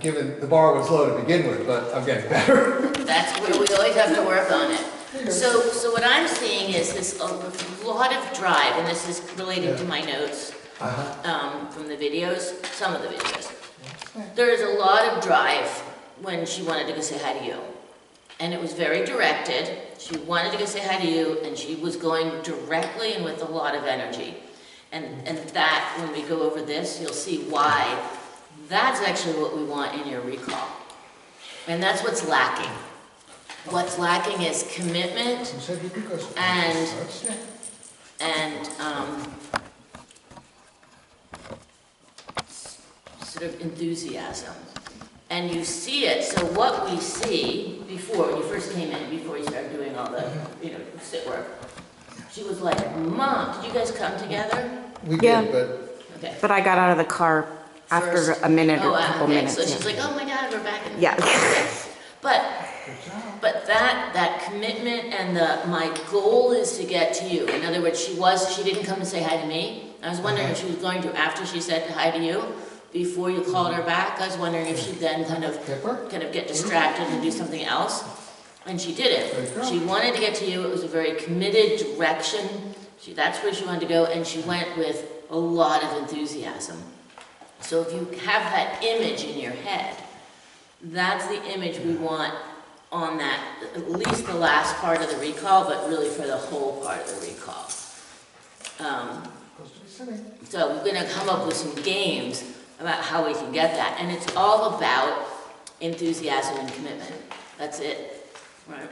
given the bar was low to begin with, but I'm getting better. That's where we always have to work on it. So what I'm seeing is this a lot of drive, and this is related to my notes from the videos, some of the videos. There is a lot of drive when she wanted to go say hi to you. And it was very directed. She wanted to go say hi to you, and she was going directly and with a lot of energy. And that, when we go over this, you'll see why. That's actually what we want in your recall. And that's what's lacking. What's lacking is commitment and sort of enthusiasm. And you see it, so what we see before, when you first came in, before you started doing all the, sit work, she was like, Mom, did you guys come together? We did, but... Okay. But I got out of the car after First. a minute or a Oh, couple okay. minutes. So yeah. she's like, oh my God, we're back in. Yeah. Okay. But that commitment and my goal is to get to you. In other words, she didn't come to say hi to me. I was wondering if she was going to after she said hi to you, before you called her back. I was wondering if she'd then kind of get distracted and do something else. And she didn't. She wanted to get to you. It was a very committed direction. That's where she wanted to go, and she went with a lot of enthusiasm. So if you have that image in your head, that's the image we want on that, at least the last part of the recall, but really for the whole part of the recall. So we're going to come up with some games about how we can get that. And it's all about enthusiasm and commitment. That's it. Right.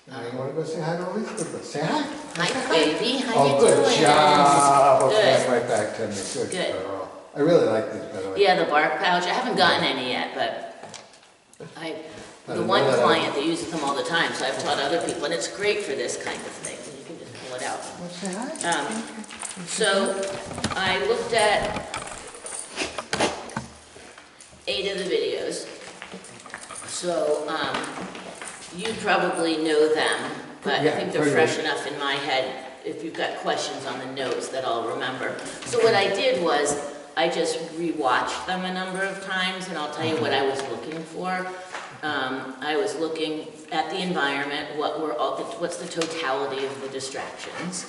You want to go say hi to Elise? Say hi. Hi, baby. How you good doing? job. Good. Okay, right back to me. Good girl. I really like these, by the way. Yeah, the bark pouch. I haven't gotten any yet, but the one client that uses them all the time, so I've taught other people, and it's great for this kind of thing. You can just pull it out. Say hi. So I looked at 8 of the videos. So you probably know them, but I think they're fresh enough in my head if you've got questions on the notes that I'll remember. So what I did was I just rewatched them a number of times, and I'll tell you what I was looking for. I was looking at the environment, what's the totality of the distractions.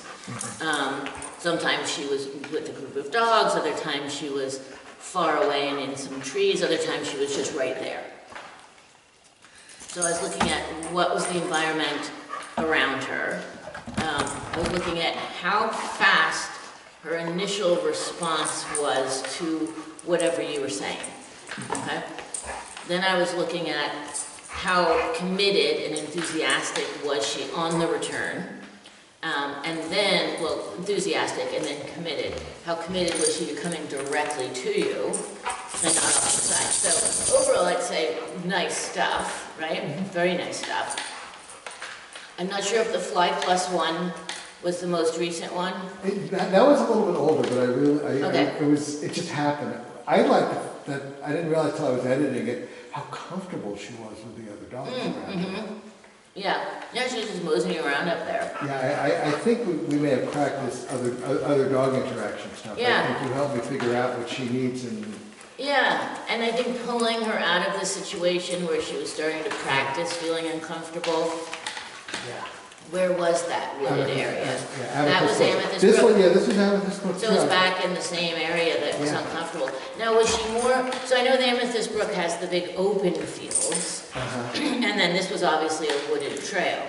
Sometimes she was with a group of dogs, other times she was far away and in some trees, other times she was just right there. So I was looking at what was the environment around her. I was looking at how fast her initial response was to whatever you were saying. Okay? Then I was looking at how committed and enthusiastic was she on the return. And then, enthusiastic and then committed. How committed was she to coming directly to you and not off the side? So overall, I'd say nice stuff, right? Very nice stuff. I'm not sure if the Fly Plus one was the most recent one. That was a little bit older, but it just happened. I liked that, I didn't realize till I was editing it, how comfortable she was with the other dogs around her. Yeah, she was just moseying around up there. Yeah, I think we may have cracked this other dog interaction stuff. Yeah. I think you helped me figure out what she needs and... Yeah, and I think pulling her out of the situation where she was starting to practice feeling uncomfortable. Yeah. Where was that wooded area? Yeah, that was Amethyst This Brook. one, yeah, this was Amethyst Brook. So it was back in the same area that was uncomfortable. Now, was she more, so I know the Amethyst Brook has the big open fields, and then this was obviously a wooded trail.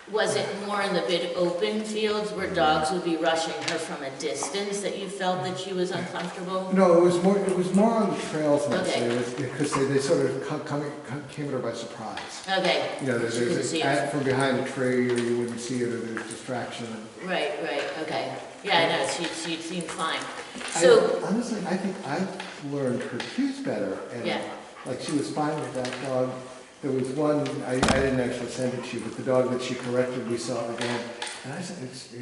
Was it more in the big open fields where dogs would be rushing her from a distance that you felt that she was uncomfortable? No, it was more on the trails than Okay. it was because they sort of came at her by surprise. Okay. You know, there's from behind a tree, or you wouldn't see it, or there's distraction. Right, okay. Yeah, I know, she seemed fine. So, honestly, I think I learned her cues better, and like she was fine with that dog. There was one, I didn't actually send it to you, but the dog that she corrected, we saw again, and I said, it's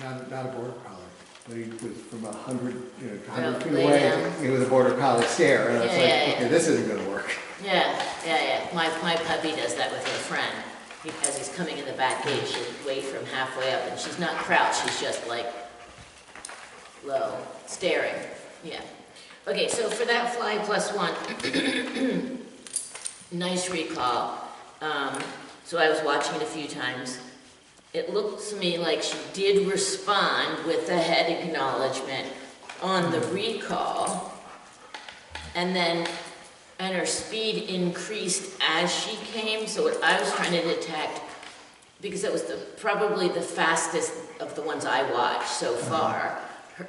not a border collie, but he was from 100 feet away, with a border collie stare, and I was okay, this isn't going to work. Yeah. My puppy does that with her friend. As he's coming in the back gate, she'll wait from halfway up, and she's not crouched, she's just like low, staring. Yeah. Okay, so for that Fly Plus One, nice recall. So I was watching it a few times. It looked to me like she did respond with a head acknowledgement on the recall, and her speed increased as she came. So what I was trying to detect, because that was probably the fastest of the ones I watched so far,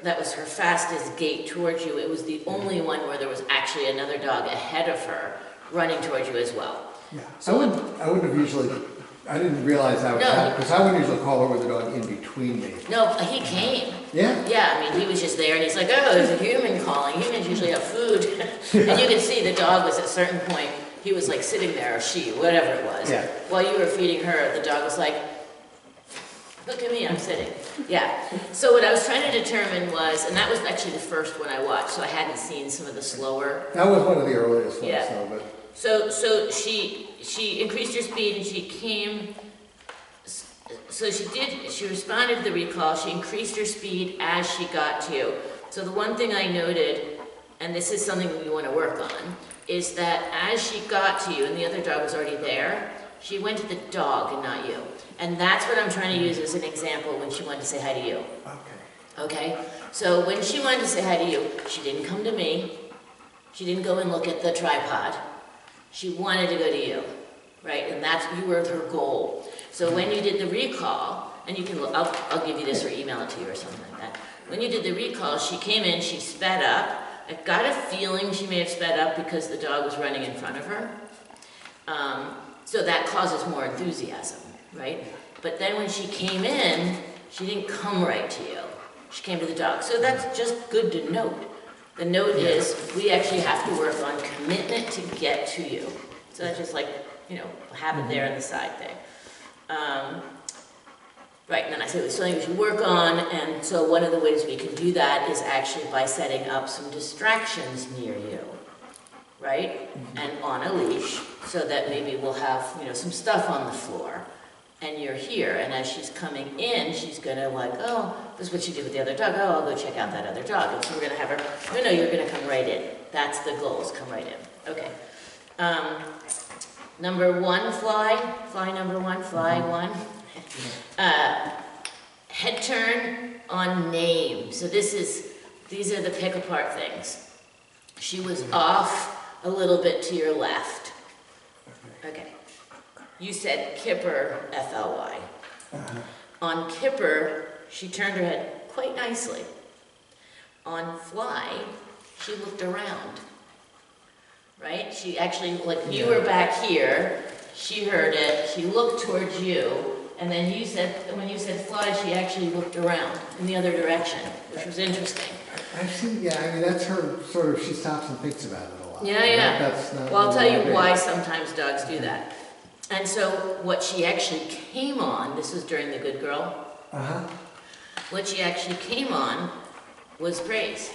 that was her fastest gait towards you. It was the only one where there was actually another dog ahead of her running towards you as well. Yeah, I wouldn't have usually, I didn't realize I would have, because I wouldn't usually call over the dog in between me. No, he came. Yeah? Yeah, I mean, he was just there, and he's like, oh, there's a human calling. Humans usually have food. And you could see the dog was at a certain point, he was like sitting there, or she, whatever it was. Yeah. While you were feeding her, the dog was like, look at me, I'm sitting. Yeah. So what I was trying to determine was, and that was actually the first one I watched, so I hadn't seen some of the slower. That was one of the earliest ones, Yeah. though, but. So she increased her speed and she came, so she responded to the recall, she increased her speed as she got to you. So the one thing I noted, and this is something we want to work on, is that as she got to you and the other dog was already there, she went to the dog and not you. And that's what I'm trying to use as an example when she wanted to say hi to you. Okay. Okay? So when she wanted to say hi to you, she didn't come to me. She didn't go and look at the tripod. She wanted to go to you, right? And you were her goal. So when you did the recall, and you can, I'll give you this or email it to you or something like that. When you did the recall, she came in, she sped up. I got a feeling she may have sped up because the dog was running in front of her. So that causes more enthusiasm, right? But then when she came in, she didn't come right to you. She came to the dog. So that's just good to note. The note is, we actually have to work on commitment to get to you. So that's just like, have it there on the side thing. Right, and then I said it's something we should work on, and so one of the ways we can do that is actually by setting up some distractions near you, right? And on a leash, so that maybe we'll have, some stuff on the floor, and you're here, and as she's coming in, she's gonna like, oh, this is what she did with the other dog, oh, I'll go check out that other dog, and so we're gonna have her, no, you're gonna come right in. That's the goal, is come right in. Okay. Number one, fly number one, fly one. Head turn on name. So these are the pick apart things. She was off a little bit to your left. Okay. You said Kipper, F-L-Y. On Kipper, she turned her head quite nicely. On Fly, she looked around. Right? She actually, like, you were back here, she heard it, she looked towards you, and then when you said Fly, she actually looked around in the other direction, which was interesting. I've seen, that's her sort of, she stops and thinks about it a lot. Yeah. That's not Well, I'll tell you really why sometimes dogs do that. And so what she actually came on, this was during the good girl, what she actually came on was praise.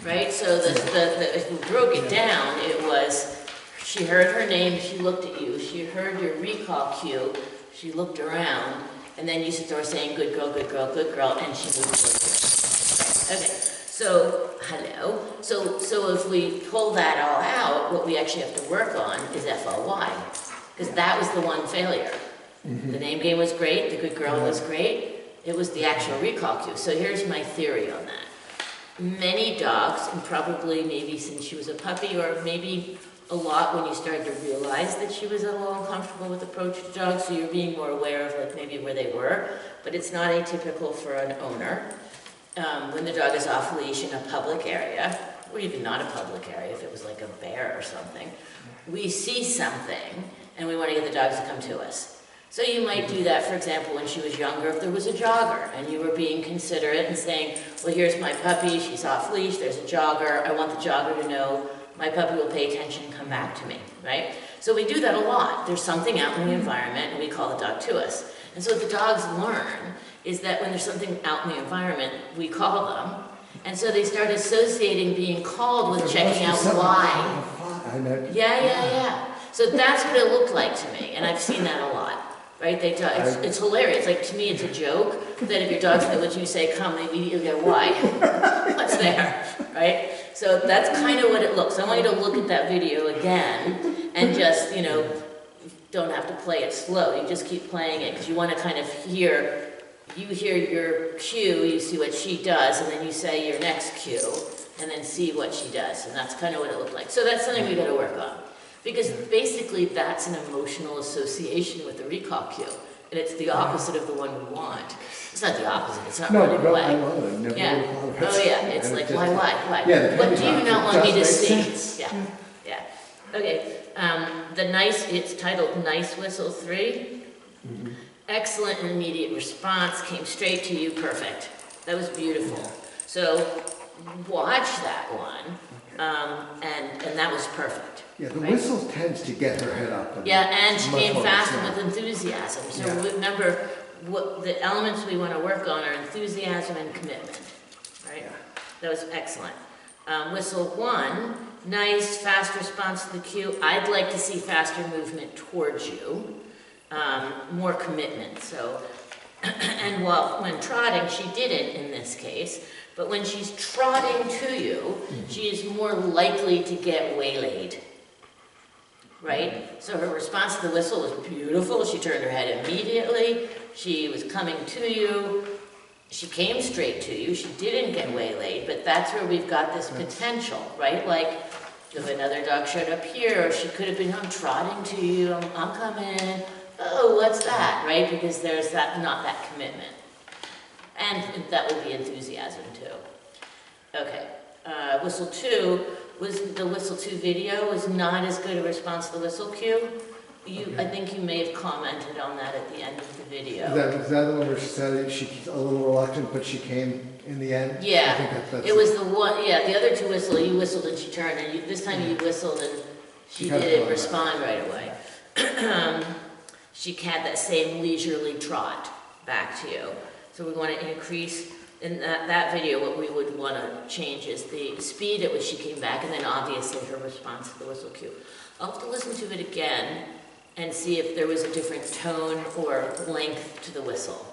Right? So if we broke it down, it was, she heard her name, she looked at you, she heard your recall cue, she looked around, and then you started saying, good girl, good girl, good girl, and she moved towards you. Okay, so, hello. So if we pull that all out, what we actually have to work on is FLY, because that was the one failure. The name game was great, the good girl was great, it was the actual recall cue. So here's my theory on that. Many dogs, and probably maybe since she was a puppy, or maybe a lot when you started to realize that she was a little uncomfortable with approach to dogs, so you're being more aware of like maybe where they were, but it's not atypical for an owner. When the dog is off leash in a public area, or even not a public area, if it was like a bear or something, we see something and we want to get the dogs to come to us. So you might do that, for example, when she was younger, if there was a jogger and you were being considerate and saying, well, here's my puppy, she's off leash, there's a jogger, I want the jogger to know my puppy will pay attention and come back to me, right? So we do that a lot. There's something out in the environment and we call the dog to us. And so what the dogs learn is that when there's something out in the environment, we call them. And so they start associating being called with checking out why. Yeah. So that's what it looked like to me, and I've seen that a lot. right? It's hilarious. Like, to me, it's a joke that if your dog's going to, you say, come, they immediately go, why? What's there, right? So that's kind of what it looks. I want you to look at that video again and just, you know, don't have to play it slow. You just keep playing it because you want to kind of hear, you hear your cue, you see what she does, and then you say your next cue, and then see what she does. And that's kind of what it looked like. So that's something we got to work on. Because basically that's an emotional association with the recall cue. And it's the opposite of the one we want. It's not the opposite, it's not running away. I love it. Never Yeah. Oh yeah, it's like, why? Yeah, What do you not want me to see? sense. Yeah. Okay, it's titled Nice Whistle 3. Excellent and immediate response, came straight to you, perfect. That was beautiful. So watch that one, and that was perfect. Yeah, the whistle tends to get her head up. And she much came more fast and excited. with enthusiasm. So Yeah. remember, what the elements we want to work on are enthusiasm and commitment, right? Yeah. That was excellent. Whistle 1, nice, fast response to the cue. I'd like to see faster movement towards you, more commitment. So, and when trotting, she didn't in this case, but when she's trotting to you, she is more likely to get waylaid. Right? So her response to the whistle was beautiful. She turned her head immediately. She was coming to you. She came straight to you. She didn't get waylaid, but that's where we've got this potential, right? Like, if another dog showed up here, or she could have been, I'm trotting to you, I'm coming. Oh, what's that, right? Because there's not that commitment. And that would be enthusiasm too. Okay, whistle 2. The whistle 2 video was not as good a response to the whistle cue. I think you may have commented on that at the end of the video. Is that the one where she said she's a little reluctant, but she came in the end? Yeah, I think that's it was the one, the other 2 you whistled and she turned, and this time you whistled and she didn't respond right away. She had that same leisurely trot back to you. So we want to increase. In that video, what we would want to change is the speed at which she came back, and then obviously her response to the whistle cue. I'll have to listen to it again and see if there was a different tone or length to the whistle.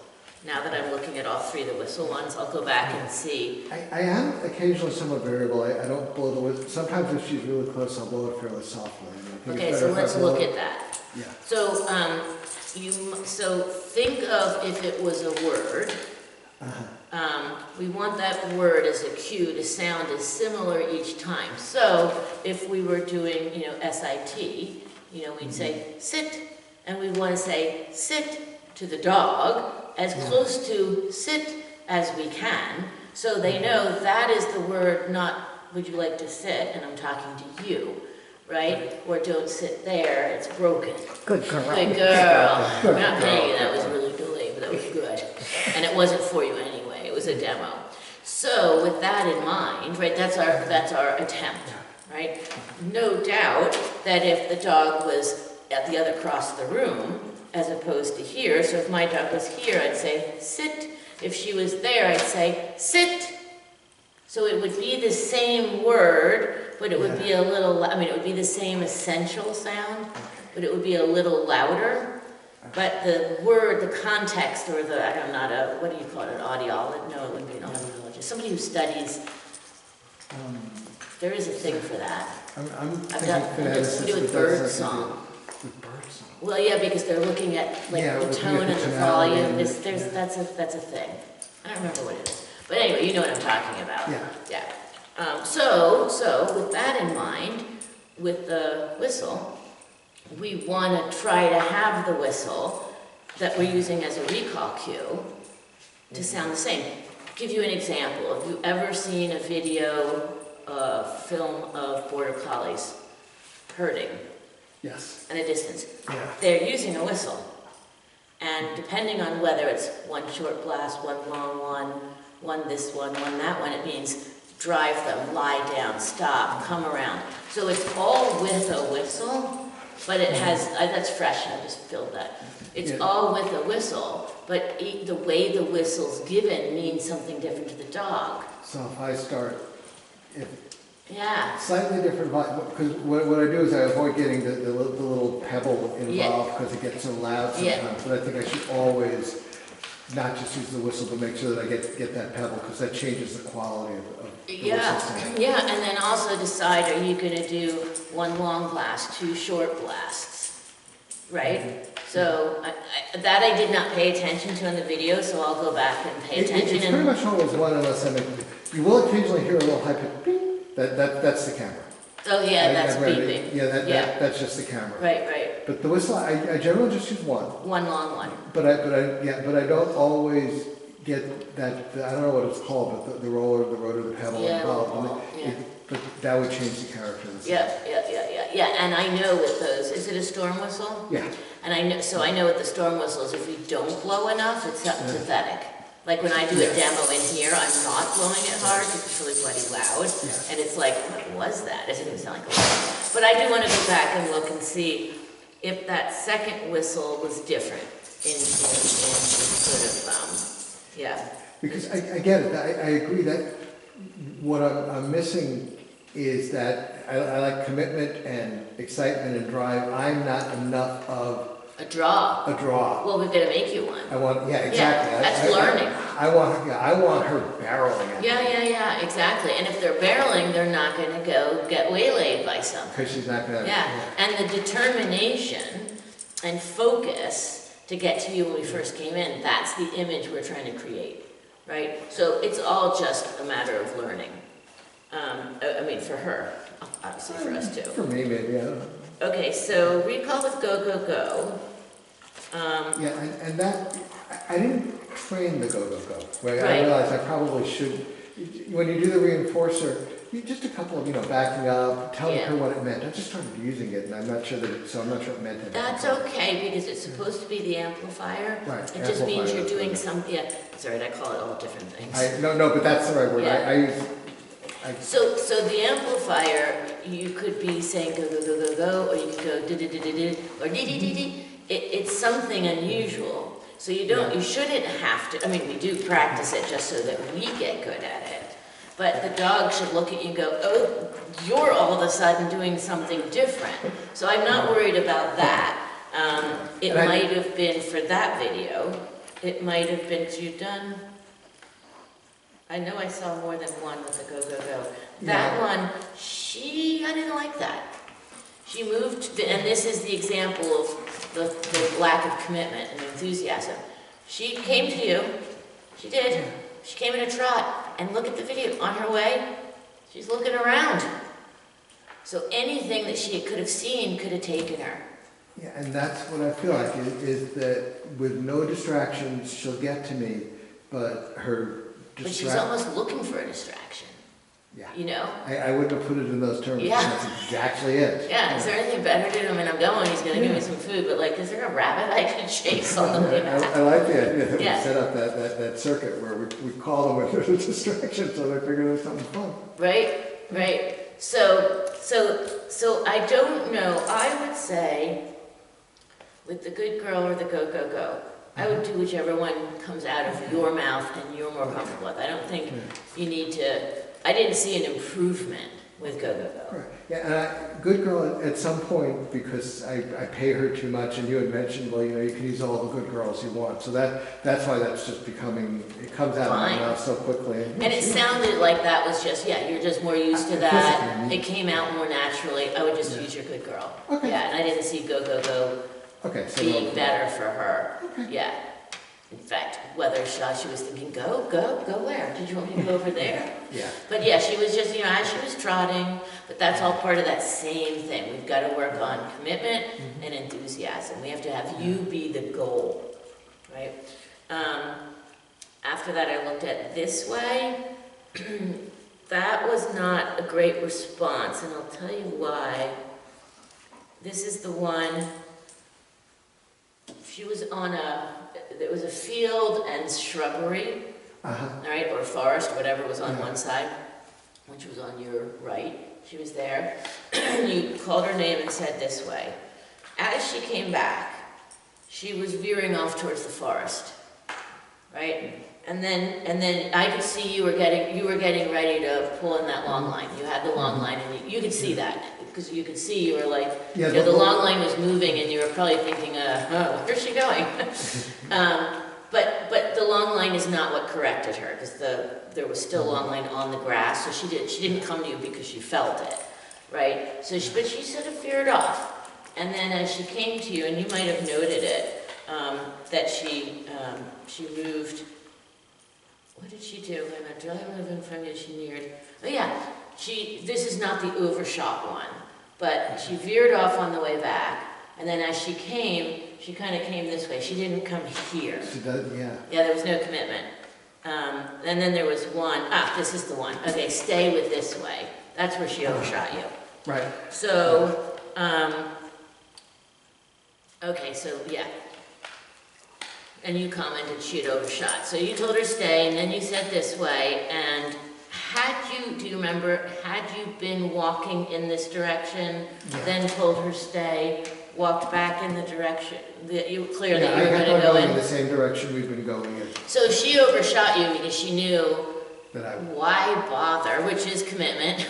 Now that I'm looking at all 3 of the whistle ones, I'll go back and see. I am occasionally somewhat variable. I don't blow the whistle. Sometimes if she's really close, I'll blow it fairly softly. Okay, so let's look at that. Yeah. So, so think of if it was a word. We want that word as a cue to sound as similar each time. So if we were doing, SIT, we'd say sit, and we want to say sit to the dog as close to sit as we can, so they know that is the word, not would you like to sit, and I'm talking to you, right? Or don't sit there, it's broken. Good girl. Good girl. We're not paying you, that was really delayed, but that was good. And it wasn't for you anyway, it was a demo. So with that in mind, right, that's our attempt, right? No doubt that if the dog was at the other cross of the room, as opposed to here, so if my dog was here, I'd say sit. If she was there, I'd say sit. So it would be the same word, but it would be a little, it would be the same essential sound, but it would be a little louder. But the word, the context, or what do you call it, an audiologist? No, it wouldn't be an audiologist. Somebody who studies, there is a thing for that. I'm thinking it's to do with bird song. With bird song. Well, yeah, because they're looking at the tone and the volume. That's a thing. I don't remember what it is. But anyway, you know what I'm talking about. Yeah. So with that in mind, with the whistle, we want to try to have the whistle that we're using as a recall cue to sound the same. I'll give you an example. Have you ever seen a video, film of border collies herding? Yes. At a distance. Yeah. They're using a whistle. And depending on whether it's one short blast, one long one this one that one, it means drive them, lie down, stop, come around. So it's all with a whistle, but it has, that's fresh, I just filled that. It's all with a whistle, but the way the whistle's given means something different to the dog. So if I start, Yeah. Slightly different vibe, because what I do is I avoid getting the little pebble involved because it gets so loud sometimes. But I think I should always not just use the whistle, but make sure that I get that pebble, because that changes the quality of the whistle sound. Yeah, and then also decide, are you gonna do one long blast, two short blasts, right? So, that I did not pay attention to in the video, so I'll go back and pay attention. It's pretty much always one, unless I make, you will occasionally hear a little high pitch ping. That's the camera. Oh yeah, that's beeping. Yeah, that's just the camera. Right. But the whistle, I generally just use one. One long one. But I don't always get that, I don't know what it's called, but the roller, the rotor, the pedal involved. But that would change the character of the sound. Yeah, and I know with those, is it a storm whistle? Yeah. And I know, so I know with the storm whistles, if we don't blow enough, it's pathetic. Like when I do a demo in here, I'm not blowing it hard because it's really bloody loud. Yeah. And it's like, what was that? It didn't sound like a whistle. But I do want to go back and look and see if that second whistle was different in sort of, yeah. Because I get it, I agree that what I'm missing is that I like commitment and excitement and drive. I'm not enough of A draw. Well, we've got to make you one. I want, yeah, exactly. Yeah, that's learning. I want her barreling at me. Yeah, exactly. And if they're barreling, they're not going to go get waylaid by something. Because she's not going to. Yeah, and the determination and focus to get to you when we first came in, that's the image we're trying to create, right? So it's all just a matter of learning. I mean, for her, obviously for us too. For me, maybe, I don't know. Okay, so recall with Go, Go, Go. Yeah, and that, I didn't train the go, go, go. Right? I Right. realized I probably should, when you do the reinforcer, just a couple of, backing up, telling her what it meant. I just started using it, and I'm not sure it meant anything. That's okay, because it's supposed to be the amplifier. Right, It just means you're amplifier, doing right. some, it's all right, I call it all different things. No, but that's the right word. Yeah. I So the amplifier, you could be saying go, go, go, go, go, or you could go di-di-di-di-di, or di-di-di-di. It's something unusual. So you shouldn't have to, I mean, we do practice it just so that we get good at it. But the dog should look at you and go, oh, you're all of a sudden doing something different. So I'm not worried about that. It might have been for that video, it might have been, because you've done, I know I saw more than one with the Go, Go, Go. That one, I didn't like that. She moved, and this is the example of the lack of commitment and enthusiasm. She came to you, she did. She came in a trot, and look at the video. On her way, she's looking around. So anything that she could have seen could have taken her. Yeah, and that's what I feel like, is that with no distractions, she'll get to me, but her But she's almost looking for a distraction. Yeah. You know? I wouldn't have put it in those terms. Yeah. That's exactly it. Yeah, is there anything better to do? I mean, I'm going, he's gonna give me some food, but like, is there a rabbit I could chase on the way back? I like the idea that we Yeah. set up that circuit where we call them when there's a distraction, so they figure there's something fun. Right. So I don't know, I would say, with the good girl or the go, go, go, I would do whichever one comes out of your mouth and you're more comfortable with. I don't think you need to, I didn't see an improvement with Go, Go, Go. Right. Yeah, and good girl at some point, because I pay her too much, and you had mentioned, well, you can use all the good girls you want. So that's why that's just becoming, it comes out of my mouth so quickly. And it sounded like that was just, you're just more used to that. It came out more naturally. I would just use your good girl. Okay. Yeah, and I didn't see Go, Go, Go being better for her. Okay. Yeah. In fact, whether she was thinking, go where? Did you want me to go over there? Yeah. But yeah, she was just, as she was trotting, but that's all part of that same thing. We've got to work on commitment and enthusiasm. We have to have you be the goal, right? After that, I looked at this way. That was not a great response, and I'll tell you why. This is the one, she was on there was a field and shrubbery, all right, or forest, whatever was on one side, which was on your right. She was there. You called her name and said this way. As she came back, she was veering off towards the forest, right? And then I could see you were getting ready to pull in that long line. You had the long line, and you could see that, because you could see you were like, Yeah, the long line was moving, and you were probably thinking, oh, where's she going? But the long line is not what corrected her, because there was still long line on the grass, so she didn't come to you because she felt it, right? So but she sort of veered off, and then as she came to you, and you might have noted it, that she moved. What did she do? Wait a minute, did I move in front of you? She neared. Oh yeah, this is not the overshot one, but she veered off on the way back, and then as she came, she kind of came this way. She didn't come here. She does, yeah. Yeah, there was no commitment. And then there was one. This is the one. Okay, stay with this way. That's where she overshot you. Right. So, okay, so yeah. And you commented she had overshot. So you told her stay, and then you said this way, and do you remember, had you been walking in this direction, then told her stay, walked back in the direction, that you clear that you were going to go in? In the same direction we've been going in. So she overshot you because she knew That why bother, which is commitment.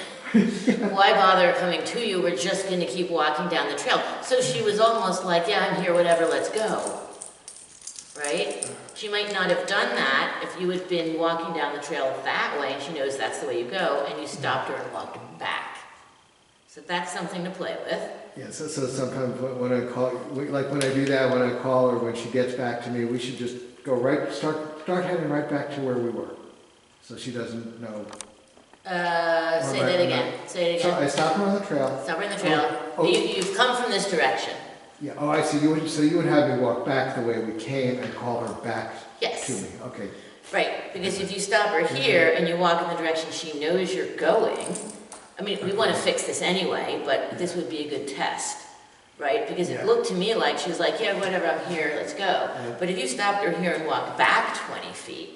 Why bother coming to you? We're just going to keep walking down the trail. So she was almost like, yeah, I'm here, whatever, let's go. Right? She might not have done that if you had been walking down the trail that way, and she knows that's the way you go, and you stopped her and walked back. So that's something to play with. Yeah, so sometimes when I call, like when I do that, when I call her, when she gets back to me, we should just go start heading right back to where we were. So she doesn't know. Say that again. Say it again. So I stop her on the trail. Stop her in the trail. Oh. You've come from this direction. Yeah, oh, I see. So you would have me walk back the way we came and call her back Yes. to me. Okay. Right, because if you stop her here and you walk in the direction she knows you're going, I mean, we want to fix this anyway, but this would be a good test, right? Because it looked to me like she was like, yeah, whatever, I'm here, let's go. But if you stopped her here and walked back 20 feet,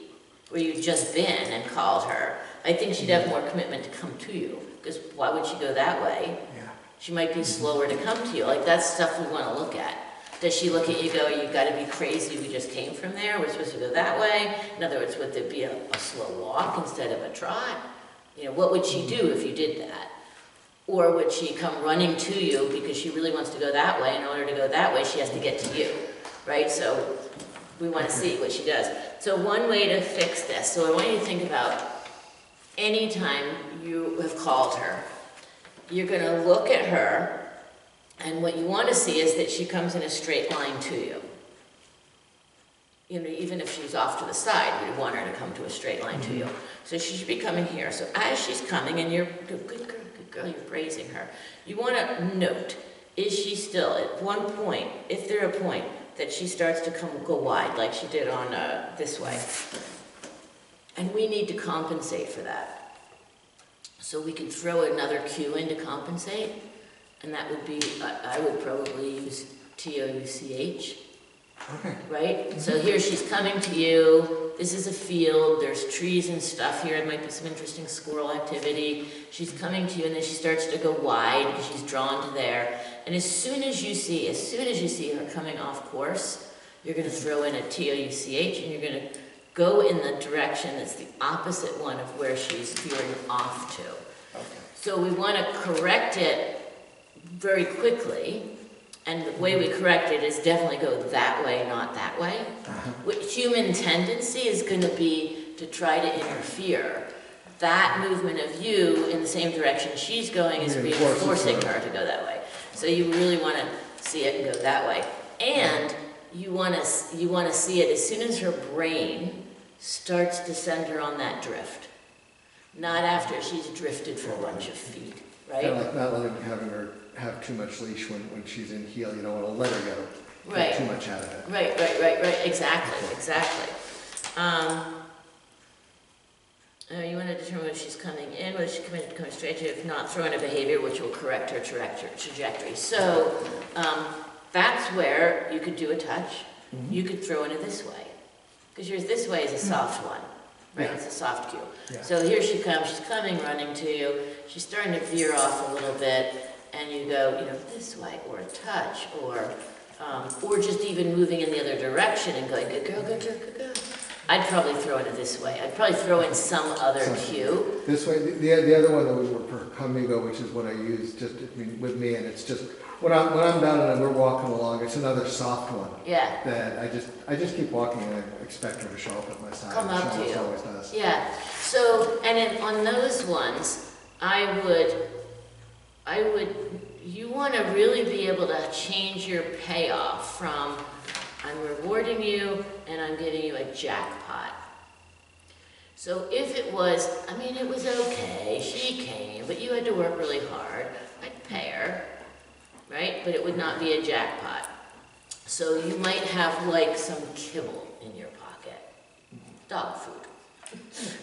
where you'd just been and called her, I think she'd have more commitment to come to you, because why would she go that way? Yeah. She might be slower to come to you. Like, that's stuff we want to look at. Does she look at you go, you've got to be crazy, we just came from there, we're supposed to go that way? In other words, would there be a slow walk instead of a trot? You know, what would she do if you did that? Or would she come running to you because she really wants to go that way? In order to go that way, she has to get to you, right? So we want to see what she does. So one way to fix this, so I want you to think about any time you have called her, you're going to look at her, and what you want to see is that she comes in a straight line to you. You know, even if she's off to the side, we'd want her to come to a straight line to you. So she should be coming here. So as she's coming, and you're good girl, you're praising her, you want to note, is she still at one point, if there a point that she starts to go wide, like she did on this way, and we need to compensate for that. So we could throw another cue in to compensate, and that would be, I would probably use TOUCH. Okay. Right? So here she's coming to you. This is a field. There's trees and stuff here. It might be some interesting squirrel activity. She's coming to you, and then she starts to go wide because she's drawn to there. And as soon as you see her coming off course, you're going to throw in a TOUCH, and you're going to go in the direction that's the opposite one of where she's veering off to. Okay. So we want to correct it very quickly. And the way we correct it is definitely go that way, not that way. Human tendency is going to be to try to interfere. That movement of you in the same direction she's going is reinforcing her to go that way. So you really want to see it and go that way. And you want to see it as soon as her brain starts to send her on that drift. Not after she's drifted for a bunch of feet, right? Kind of like not having her have too much leash when she's in heel. You don't want to let her get too much out of it. Right. Exactly. You want to determine if she's coming in, whether she's coming straight to you, if not, throw in a behavior which will correct her trajectory. So that's where you could do a touch. You could throw in it this way. Because yours this way is a soft one. Right, it's a soft cue. Yeah. So here she comes, she's coming, running to you. She's starting to veer off a little bit. And you go, this way, or a touch, or just even moving in the other direction and going, good girl, good girl, good girl. I'd probably throw it this way. I'd probably throw in some other cue. This way, the other one that was for Conmigo, which is what I use just with me, and it's just when I'm down and we're walking along, it's another soft one. Yeah. That I just keep walking and I expect her to show up at my side. Come up to you. She always does. Yeah. So, and then on those ones, I would, you want to really be able to change your payoff from I'm rewarding you and I'm giving you a jackpot. So if it was, I mean, it was okay, she came, but you had to work really hard, I'd pay her, right? But it would not be a jackpot. So you might have like some kibble in your pocket, dog food,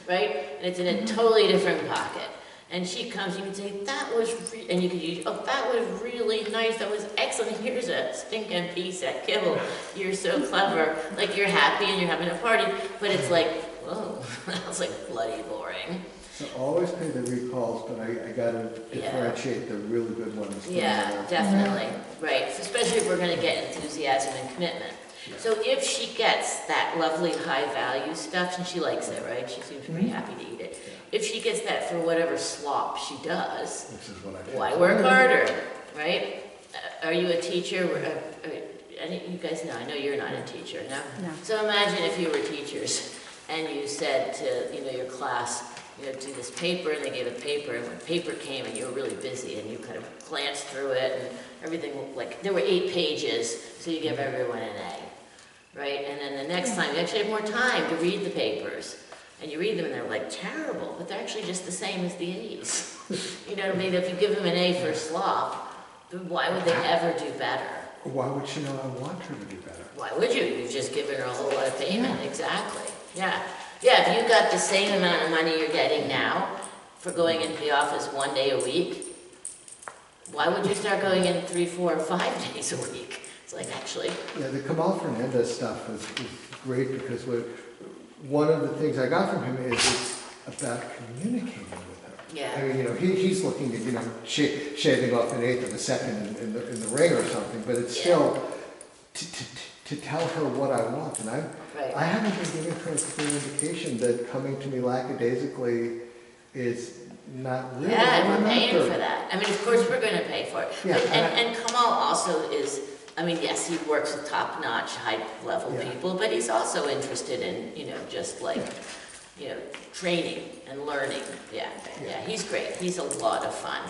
right? And it's in a totally different pocket. And she comes, you can say, that was, and you could use, oh, that was really nice, that was excellent, here's a stinking piece of kibble, you're so clever, like you're happy and you're having a party, but it's like, whoa, that was like bloody boring. So always pay the recalls, but I gotta differentiate the really good ones. From Yeah, definitely, right, so especially if we're gonna get enthusiasm and commitment. So if she gets that lovely high value stuff, and she likes it, right, she seems pretty happy to eat it. If she gets that for whatever slop she does, Which is what I why work harder, right? Are you a teacher? You guys know, I know you're not a teacher, no? No. So imagine if you were teachers and you said to, your class, do this paper, and they gave a paper, and when paper came and you were really busy and you kind of glanced through it and everything, like there were 8 pages, so you give everyone an A, right? And then the next time you actually have more time to read the papers. And you read them and they're like terrible, but they're actually just the same as the A's. You know what I mean? If you give them an A for slop, then why would they ever do better? Why would she know I want her to do better? Why would you? You've just given her a whole lot of payment, exactly. Yeah. Yeah, if you got the same amount of money you're getting now for going into the office 1 day a week, why would you start going in 3, 4, or 5 days a week? It's like, actually. Yeah, the Kamal Fernandez stuff is great because one of the things I got from him is it's about communicating with her. Yeah. I mean, he's looking at, shaving off an eighth of a second in the ring or something, but it's still to tell her what I want. And I haven't been giving her a clear indication that coming to me lackadaisically is not really. Yeah, and we're paying for that. I mean, of course we're going to pay for it. Yeah, and Kamal also is, I mean, yes, he works with top-notch, high-level people, but he's also interested in, just like, training and learning. Yeah, he's great. He's a lot of fun.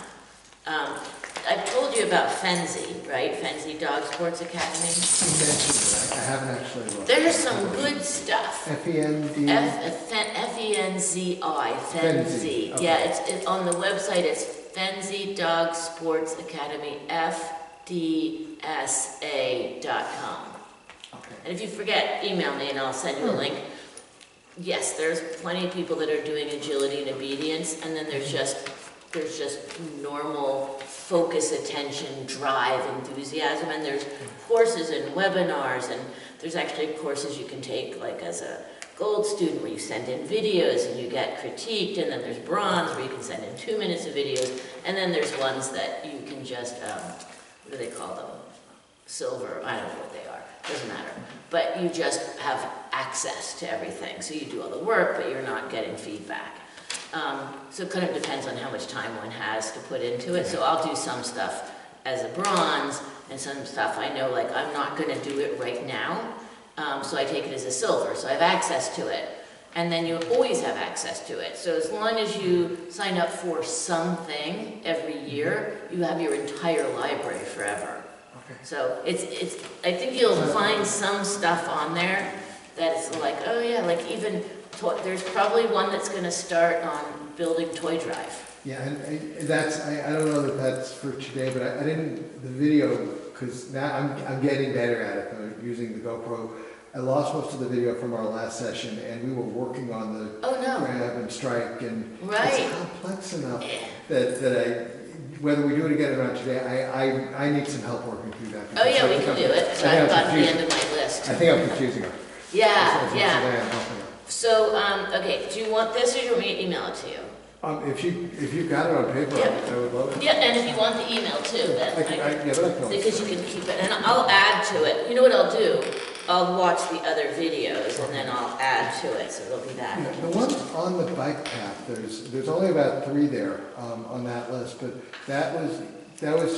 I told you about Fenzi, right? Fenzi Dog Sports Academy. You mentioned it. I haven't actually looked. There's some good stuff. F-E-N-D? F-E-N-Z-I, Fenzi. Okay. Yeah, it's on the website, it's Fenzi Dog Sports Academy, FDSA.com. Okay. And if you forget, email me and I'll send you a link. Yes, there's plenty of people that are doing agility and obedience, and then there's just normal focus, attention, drive, enthusiasm, and there's courses and webinars, and there's actually courses you can take like as a gold student where you send in videos and you get critiqued, and then there's bronze where you can send in 2 minutes of videos, and then there's ones that you can just, what do they call them? Silver, I don't know what they are, doesn't matter. But you just have access to everything. So you do all the work, but you're not getting feedback. So it kind of depends on how much time one has to put into it. So I'll do some stuff as a bronze, and some stuff I know, like, I'm not going to do it right now. So I take it as a silver, so I have access to it. And then you always have access to it. So as long as you sign up for something every year, you have your entire library forever. So it's I think you'll find some stuff on there that's like, oh yeah, like even, there's probably one that's going to start on building toy drive. Yeah, and that's, I don't know that that's for today, but I didn't, the video, because now I'm getting better at it, using the GoPro. I lost most of the video from our last session, and we were working on the grab and strike, and it's complex enough that whether we do it again or not today, I need some help working through that. Oh yeah, we can do it. So I've got the end of my list. I think I'm confusing her. Yeah. So, okay, do you want this or do you want me to email it to you? If you got it on paper, I would love it. Yeah, and if you want the email too, then I can because you can keep it, and I'll add to it. You know what I'll do? I'll watch the other videos and then I'll add to it, so there'll be that. Yeah, the one on the bike path, there's only about 3 there on that list, but that was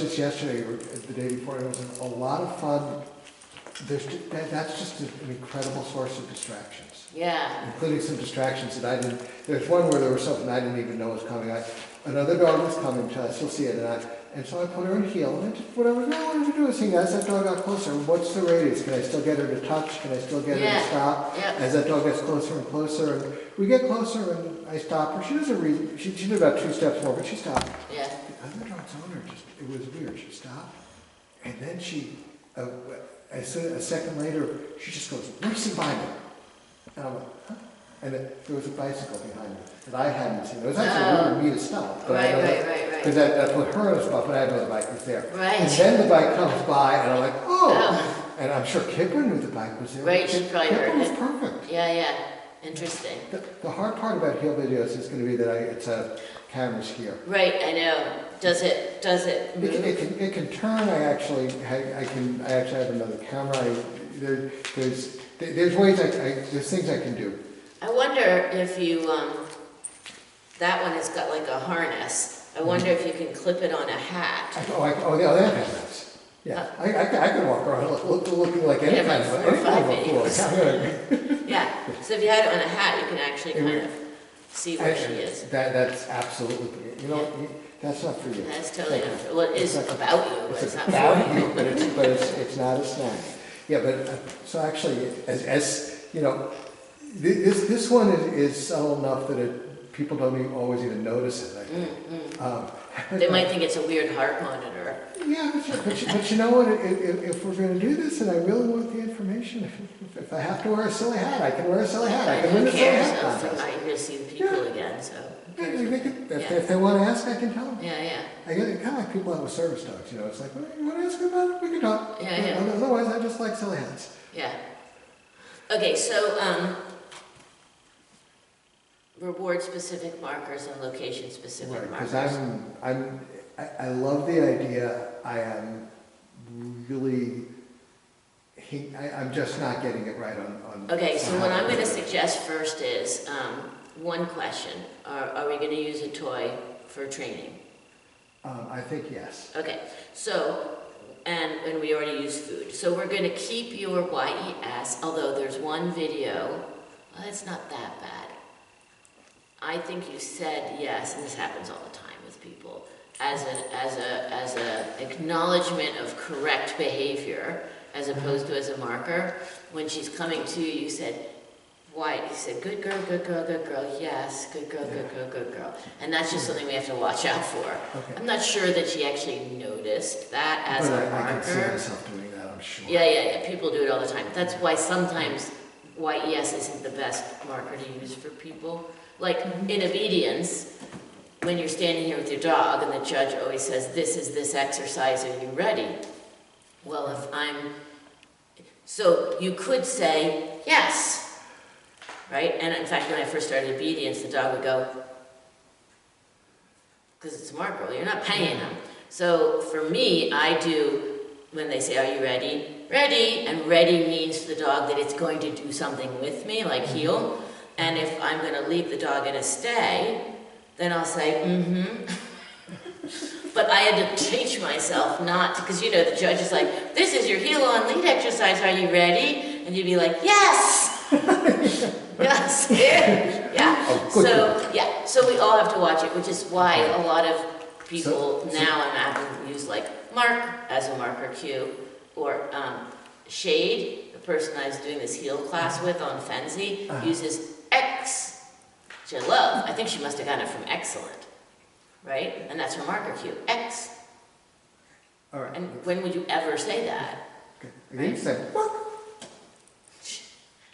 just yesterday or the day before. It was a lot of fun. That's just an incredible source of distractions. Yeah. Including some distractions that I didn't. There's one where there was something I didn't even know was coming. Another dog was coming, so I still see it, and so I put her in heel, and I just, what I wanted to do is see, as that dog got closer, what's the radius? Can I still get her to touch? Can I still get her to stop? Yeah. As that dog gets closer and closer, and we get closer, and I stop her. She doesn't read. She did about 2 steps more, but she stopped. Yeah. The other dog's owner it was weird. She stopped, and then a second later, she just goes racing by me. And I'm like, huh? And there was a bicycle behind me that I hadn't seen. It was actually really me to stop. But Right. because I put her in a spot, but I didn't know the bike was there. Right. And then the bike comes by, and I'm like, oh! And I'm sure Kipper knew the bike was there. Right, she probably heard Kipper was it. perfect. Yeah. Interesting. The hard part about heel videos is going to be that it's camera's here. Right, I know. Does it move? It can turn. I actually have another camera. There's ways there's things I can do. I wonder if you, that one has got like a harness. I wonder if you can clip it on a hat. Yeah, they have hats. Yeah, I could walk around looking like any kind of a fool. Yeah, so if you had it on a hat, you can actually kind of see where she is. That's absolutely, that's not for you. That's totally not true. Well, it is about you, but it's not about for you, but it's not a snack. Yeah, but so actually, as you know, this one is subtle enough that people don't always even notice it. They might think it's a weird heart monitor. Yeah, but you know what? If we're going to do this, and I really want the information, if I have to wear a silly hat, I can wear a silly hat. I can win a silly hat contest. I'm going to see the people again, so. If they want to ask, I can tell them. Yeah. I get it kind of like people out with service dogs. It's like, well, you want to ask about it? We can talk. Yeah. Otherwise, I just like silly hats. Yeah. Okay, so reward-specific markers and location-specific markers. Because I love the idea. I am really, I'm just not getting it right on. Okay, so what I'm going to suggest first is one question: Are we going to use a toy for training? I think yes. Okay, so and we already used food. So we're going to keep your YES, although there's one video. Well, it's not that bad. I think you said yes, and this happens all the time with people, as an acknowledgement of correct behavior, as opposed to as a marker. When she's coming to you, you said, why? You said, good girl, yes, good girl, good girl. And that's just something we have to watch out for. Okay. I'm not sure that she actually noticed that as a marker. I can see myself doing that, I'm sure. Yeah. People do it all the time. That's why sometimes YES isn't the best marker to use for people. Like in obedience, when you're standing here with your dog and the judge always says, this is this exercise, are you ready? Well, so you could say, yes, right? And in fact, when I first started obedience, the dog would go, because it's a marker, well, you're not paying them. So for me, I do, when they say, are you ready? Ready, and ready means to the dog that it's going to do something with me, like heel. And if I'm going to leave the dog in a stay, then I'll say, But I had to teach myself not to, because the judge is like, this is your heel on lead exercise, are you ready? And you'd be like, yes! Yes, yeah. Oh, so we all have to watch it, which is why a lot of people now I'm having to use like mark as a marker cue, or shade. The person I was doing this heel class with on Fenzi uses X, which I love. I think she must have gotten it from Excellent, right? And that's her marker cue, X. All right. And when would you ever say that? Okay. You said, what?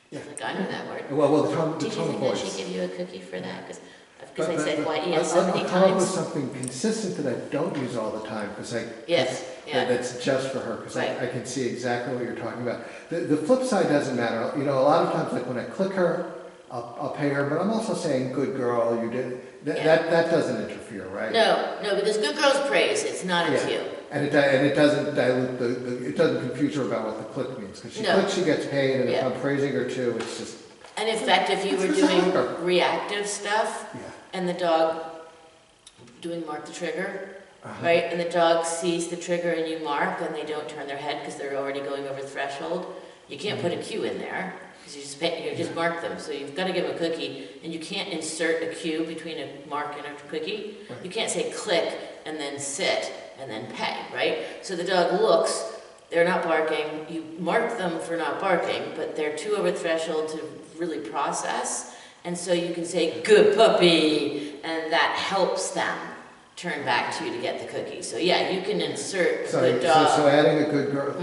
Yeah. Like, I know that word. Well, the tone Did you of think I voice. should give you a cookie for that? Because I said YES so many I'll come up with times. something consistent that I don't use all the time, because Yeah. that's just for her, because Right. I can see exactly what you're talking about. The flip side doesn't matter. A lot of times, like when I click her, I'll pay her, but I'm also saying, good girl, you did. That doesn't interfere, right? No, because good girls praise, it's not a cue. And it doesn't dilute it doesn't confuse her about what the click means. Because she clicks, she gets paid, and if I'm praising her too, it's just... And in fact, if you were doing reactive stuff, and the dog doing mark the trigger, right, and the dog sees the trigger and you mark, and they don't turn their head because they're already going over the threshold, you can't put a cue in there, because you just mark them. So you've got to give them a cookie, and you can't insert a cue between a mark and a cookie. Right. You can't say click and then sit and then pay, right? So the dog looks, they're not barking, you mark them for not barking, but they're too over the threshold to really process, and so you can say, good puppy, and that helps them turn back to you to get the cookie. So yeah, you can insert good dog. So adding a good girl,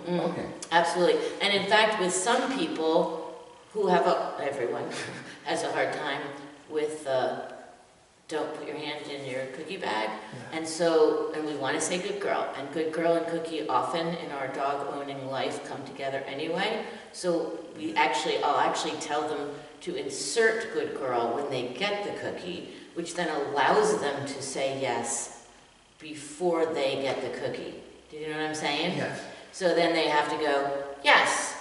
okay. Absolutely. And in fact, with some people who have everyone has a hard time with don't put your hand in your cookie bag. And so, and we want to say good girl. And good girl and cookie often in our dog owning life come together anyway. So I'll actually tell them to insert good girl when they get the cookie, which then allows them to say yes before they get the cookie. Do you know what I'm saying? Yes. So then they have to go, yes,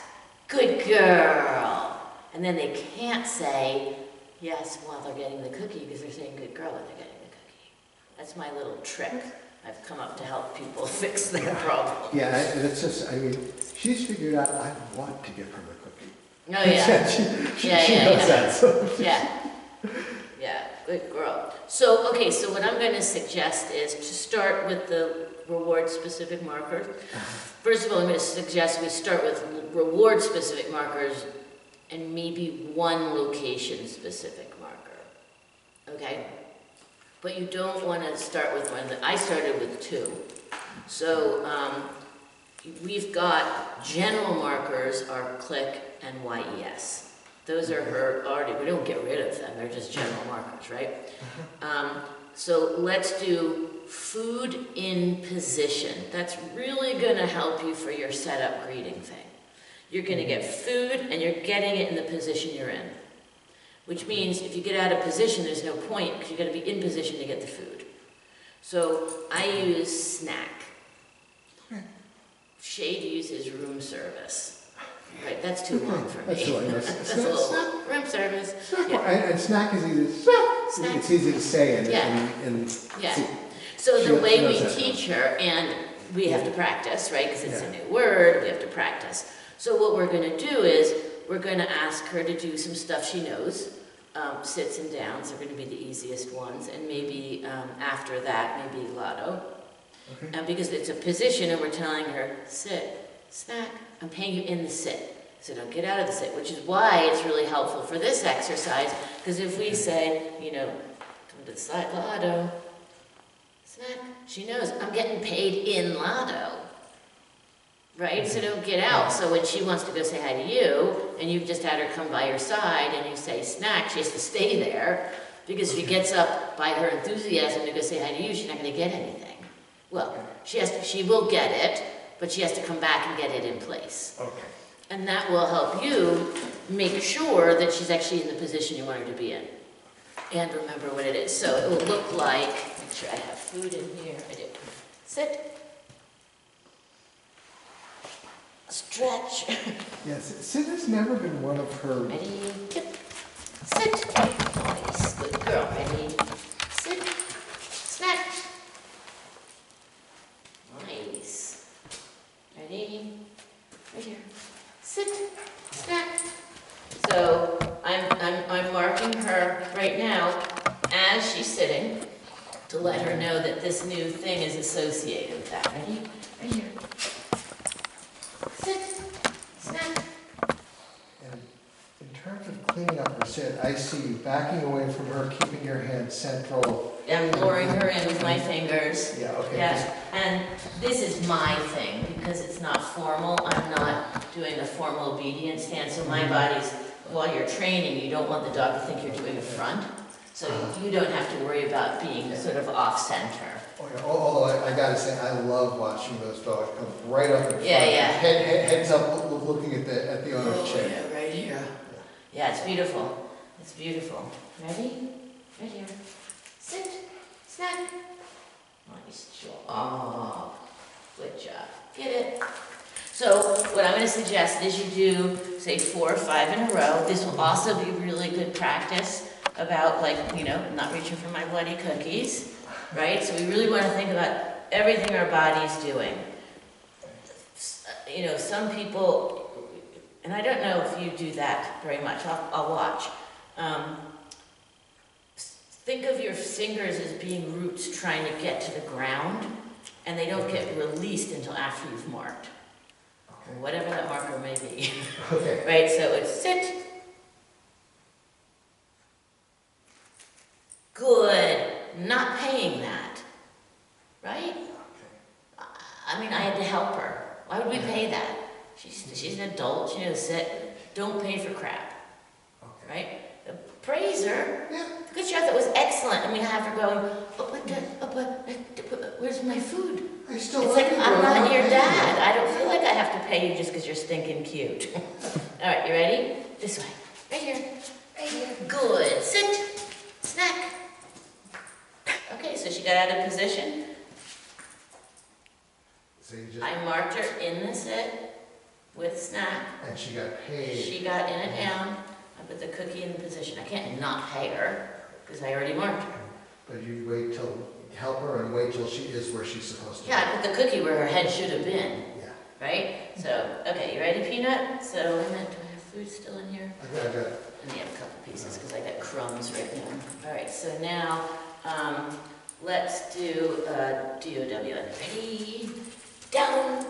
good girl. And then they can't say yes while they're getting the cookie because they're saying good girl when they're getting the cookie. That's my little trick I've come up to help people fix their problem. Yeah, it's just, I mean, she's figured out I want to give her the cookie. Oh yeah. she knows that. So. Yeah, good girl. So, okay, so what I'm going to suggest is to start with the reward-specific markers. First of all, I'm going to suggest we start with reward-specific markers and maybe one location-specific marker, okay? But you don't want to start with one. I started with 2. So we've got general markers are click and YES. Those are her already, we don't get rid of them, they're just general markers, right? So let's do food in position. That's really gonna help you for your setup greeting thing. You're gonna get food and you're getting it in the position you're in. Which means if you get out of position, there's no point because you gotta be in position to get the food. So I use snack. Shade uses room service. Right, that's too long for me. That's a little room service. And snack is easy. Snack. It's easy to say and So the way we teach her, and we have to practice, right? Because it's a new word, we have to practice. So what we're going to do is we're going to ask her to do some stuff she knows. Sits and downs are going to be the easiest ones, and maybe after that, maybe lotto. Okay. Because it's a position, and we're telling her sit, snack. I'm paying you in the sit, so don't get out of the sit, which is why it's really helpful for this exercise, because if we say, you know, come to the side, lotto, snack, she knows I'm getting paid in lotto, right? So don't get out. So when she wants to go say hi to you, and you've just had her come by your side, and you say snack, she has to stay there, because if she gets up by her enthusiasm to go say hi to you, she's not going to get anything. Well, she will get it, but she has to come back and get it in place. Okay. And that will help you make sure that she's actually in the position you want her to be in. And remember what it is. So it will look like, make sure I have food in here. I do. Sit. Stretch. Yes, sit has never been one of her... Ready? Yep. Sit. Nice. Good girl. Ready? Sit. Snack. Nice. Ready? Right here. Sit. Snack. So I'm marking her right now as she's sitting to let her know that this new thing is associated with that. Ready? Right here. Sit. Snack. And in terms of cleaning up her sit, I see you backing away from her, keeping your hand central. I'm luring her in with my fingers. Yeah, okay. Yes, and this is my thing because it's not formal. I'm not doing a formal obedience stance. So my body's, while you're training, you don't want the dog to think you're doing a front. So you don't have to worry about being sort of off center. Although I gotta say, I love watching those dogs come right up in front. Yeah. Heads up, looking at the owner's chin. Yeah, right here. Yeah, it's beautiful. It's beautiful. Ready? Right here. Sit. Snack. Nice job. Good job. Get it? So what I'm going to suggest is you do, say, 4 or 5 in a row. This will also be really good practice about, like, you know, not reaching for my bloody cookies, right? So we really want to think about everything our body's doing. You know, some people, and I don't know if you do that very much, I'll watch. Think of your fingers as being roots trying to get to the ground, and they don't get released until after you've marked. Okay. Whatever that marker may be. Okay. Right, so it's sit. Good. Not paying that. Right? Okay. I mean, I had to help her. Why would we pay that? She's an adult, she knows to sit. Don't pay for crap. Okay. Right? Praise her. Yeah. Good job, that was excellent. And we have her going, but where's my food? I still it's like, I'm not your dad. I don't feel like I have to pay you just because you're stinking cute. All right, you ready? This way. Right here. Right here. Good. Sit. Snack. Okay, so she got out of position. So you just... I marked her in the sit with snack. And she got paid. She got in and down. I put the cookie in the position. I can't not pay her because I already marked her. But you wait till, help her and wait till she is where she's supposed to be. Yeah, I put the cookie where her head should have been. Yeah. Right? So, okay, you ready, Peanut? So, do I have food still in here? I got it. And you have a couple pieces because I got crumbs right now. All right, so now let's do DOW. Ready? Down.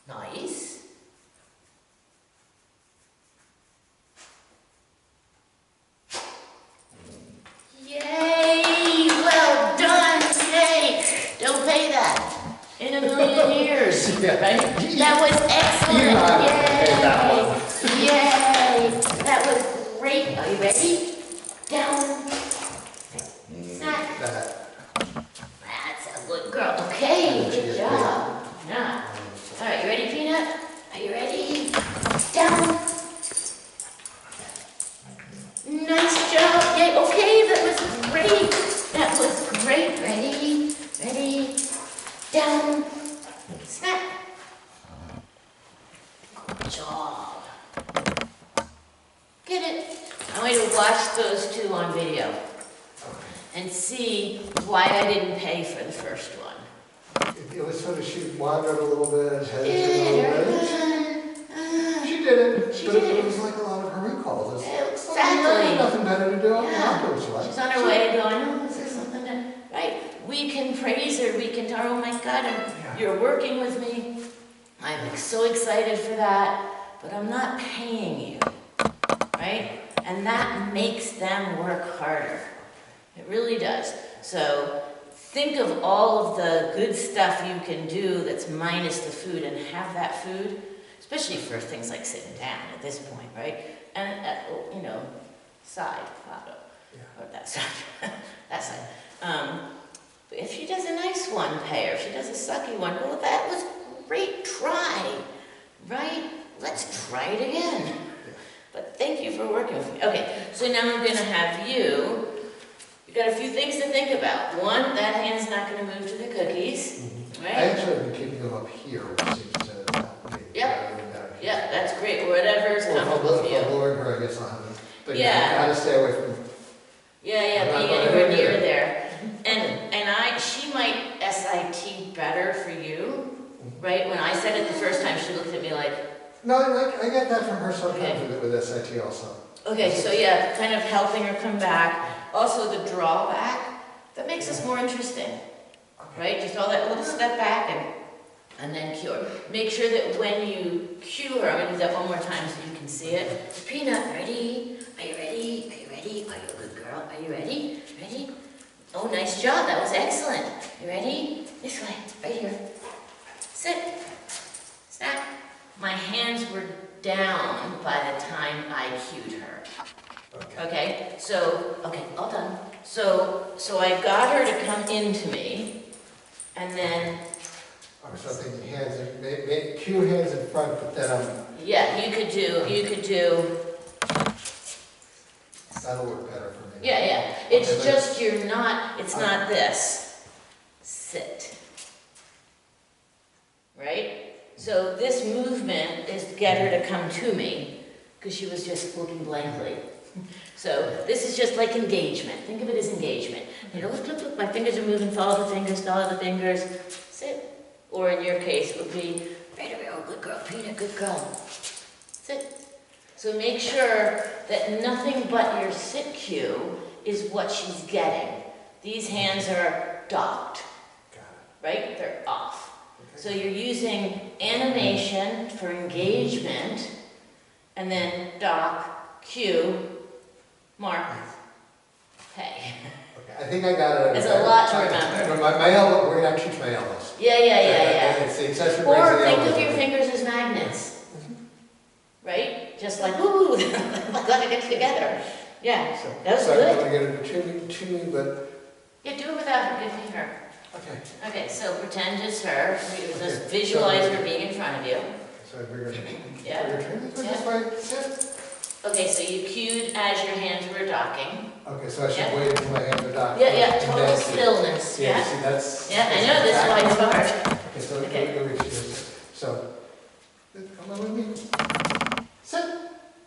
Nice. Yay! Well done! Yay! Don't pay that in a million years, right? That was excellent! Yay! Yay! That was great. Are you ready? Down. Snack. That's a good girl. Okay, good job. Yeah. All right, you ready, Peanut? Are you ready? Down. Nice job. Yay. Okay, that was great. That was great. Ready? Ready? Down. Snap. Good job. Get it? I want you to watch those two on video and see why I didn't pay for the first one. It was sort of, she wandered a little bit, hesitated a little bit. She did it. She but did it was like a lot of her recalls. Exactly. Well, nothing better to do. Yeah. She's on her way going, oh, is there something that, right? We can praise her. We can tell her, oh my God, you're working with me. I'm so excited for that, but I'm not paying you, right? And that makes them work harder. It really does. So think of all of the good stuff you can do that's minus the food and have that food, especially for things like sitting down at this point, right? And, you know, side, or that side, that side. But if she does a nice one, pay her. If she does a sucky one, well, that was great, try, right? Let's try it again. But thank you for working with me. Okay, so now I'm going to have you. You've got a few things to think about. One, that hand's not going to move to the cookies, right? I actually have been keeping them up here, which seems to help me. Yep. Yeah, that's great. Whatever's comfortable for you. If I'm lowering her, I guess I'll have them. But yeah. You gotta stay away from. Yeah, being anywhere near there. And she might SIT better for you, right? When I said it the first time, she looked at me like. No, I get that from her sometimes with SIT also. Okay, so yeah, kind of helping her come back. Also the drawback, that makes us more interesting, right? Just all that little step back and then cure. Make sure that when you cue her, I'm gonna do that one more time so you can see it. Peanut, ready? Are you ready? Are you ready? Are you a good girl? Are you ready? Ready? Oh, nice job, that was excellent. You ready? This way, right here. Sit. Snack. My hands were down by the time I cued her. Okay, so, all done. So I got her to come into me, and then... I was thinking hands, cue hands in front, but then yeah, you could do... That'll work better for me. Yeah, yeah. It's Okay, just it's not this. Sit. Right? So this movement is to get her to come to me, because she was just looking blankly. So this is just like engagement. Think of it as engagement. You know, look, my fingers are moving, follow the fingers, sit. Or in your case, it would be, right over, oh, good girl, Peanut, good girl. Sit. So make sure that nothing but your sit cue is what she's getting. These hands are docked, right? They're off. So you're using animation for engagement, and then dock, cue, mark, pay. Okay, I think I got it. There's a lot to remember. My elbow, we're gonna actually my elbows. Yeah. It's the accessory Or brings the think elbows of your over. fingers as magnets, right? Just like, ooh, gotta get together. Yeah, that was So good. I'm gonna get it to me, but, Yeah, do it without her, give me her. okay. Okay, so pretend it's her, just Okay. visualize her being in front of you. So we're gonna, Yeah. we're gonna turn this way, sit. Okay, so you cued as your hands were docking. Okay, so I should Yeah. wait until my hands are docked. Yeah, and total then- stillness, Yeah, yeah. see, that's. Yeah, I know, that's why it's hard. Okay, so, Okay. so, come on with me. Sit.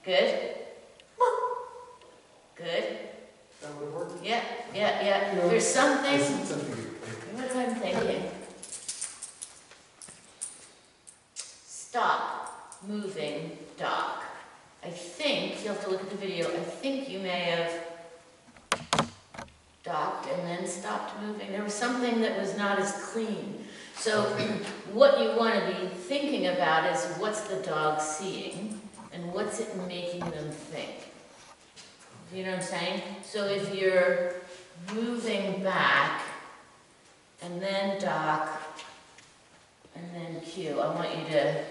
Good. Good. That would work. Yeah. There's I something, see something. what am I thinking? Stop moving, dock. I think, you'll have to look at the video, I think you may have docked and then stopped moving. There was something that was not as clean. So what you want to be thinking about is what's the dog seeing and what's it making them think. You know what I'm saying? So if you're moving back and then dock and then cue, I want you to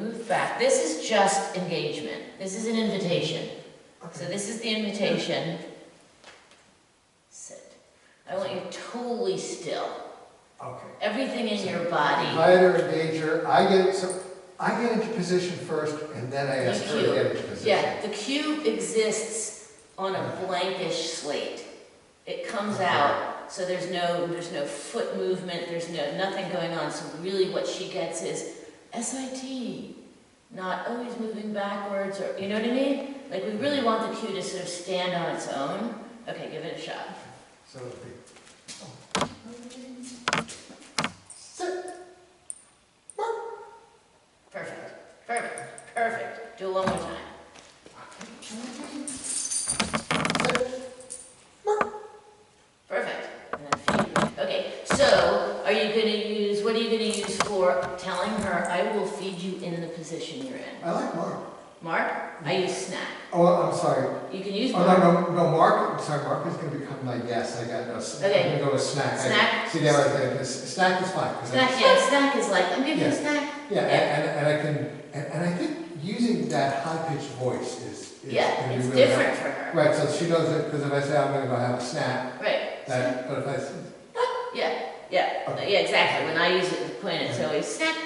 move back. This is just engagement. This is an invitation. So this is the invitation. Sit. I want you totally still. Okay. Everything in your body. Inviter, engager, I get into position first, and then I ask her to get into position. Yeah, the cue exists on a blankish slate. It comes out, so there's no foot movement, there's nothing going on. So really what she gets is SIT, not always moving backwards, or you know what I mean? Like we really want the cue to sort of stand on its own. Okay, give it a shot. So it'll be, Perfect. Do it one more time. Perfect. And then feed. Okay, so what are you going to use for telling her, I will feed you in the position you're in? I like Mark. Mark? I use snack. Oh, I'm sorry. You can use Oh, Mark. no, Mark, I'm sorry, Mark is gonna become my yes, I got no, Okay. I'm gonna go with snack. Snack? See, now I think, snack is fine. 'cause Snack, yeah, snack is like, I'm giving you a snack. Yeah, and I can, and I think using that high-pitched voice is Yeah, gonna be it's really different for helpful. her. Right, so she knows that, because if I say I'm gonna go have a snack, Right. that, but if I say, Yeah, exactly. When I use it with Quinn, it's always snack.